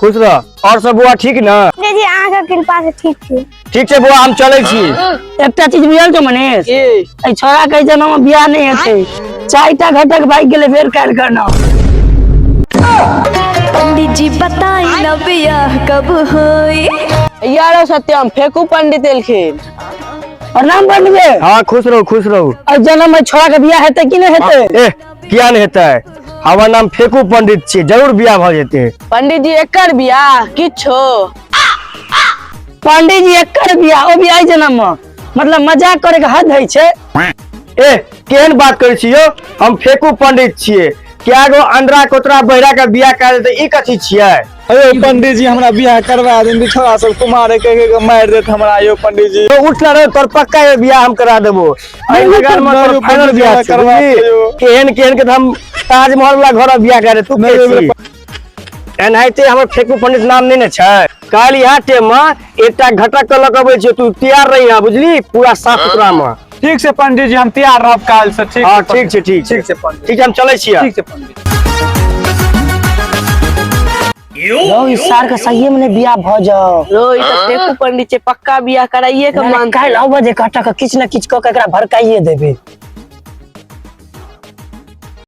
खुश रह। और सब बुआ ठीक ना? जी अहाँ के कृपा से ठीक छी। ठीक है बुआ, हम चले छी। एकटा चीज बुझल छौ मनीष, ए छोरा के जन्म में बियाह नहीं हेतै, 4टा घटक भाग गेले फेर काल करना। पंडित जी बताई न बियाह कब होई। यारो सत्यम फेकू पंडित एलखिन। प्रणाम पंडित। हाँ खुश रहो खुश रहो। और जन्म में छोरा के बियाह हेतै कि नहीं हेतै? ए किया नहीं हेतै? हमार नाम फेकू पंडित छी, जरूर बियाह भ जेते। पंडित जी एकर बियाह किछो। पंडित जी एकर बियाह ओ बियाह जन्म में, मतलब मजाक करे के हद है छे। ए केहन बात करे छी यो? हम फेकू पंडित छिए। क्या गो अंडरा कोतरा बहिरा के बियाह कर देते, ई कथी छिए? अयो पंडित जी हमरा बियाह करवा दिन, छोरा सब कुमार के मार देत हमरा। यो पंडित जी तो उठ रे, तोर पक्का ये बियाह हम करा देबो। एहि लगन में तोर फाइनल बियाह करवा देबो। केहन केहन के हम ताजमहल वाला घर बियाह करे, तू के छी? एनाइते हमर फेकू पंडित नाम नहीं ने छै। काल यहाँ टेम में एकटा घटक के लगबै छै, तू तैयार रही है बुझली, पूरा साफ सुथरा में। ठीक से पंडित जी हम तैयार रहब काल से। ठीक हाँ ठीक छै ठीक ठीक से पंडित। ठीक है, हम चले छियै। ठीक से पंडित। लो इस साल के सही में बियाह भ जाओ। रो ई त फेकू पंडित से पक्का बियाह कराइए के मान। काल आउ बजे कटा के किछ न किछ क के एकरा भड़काइए देबे।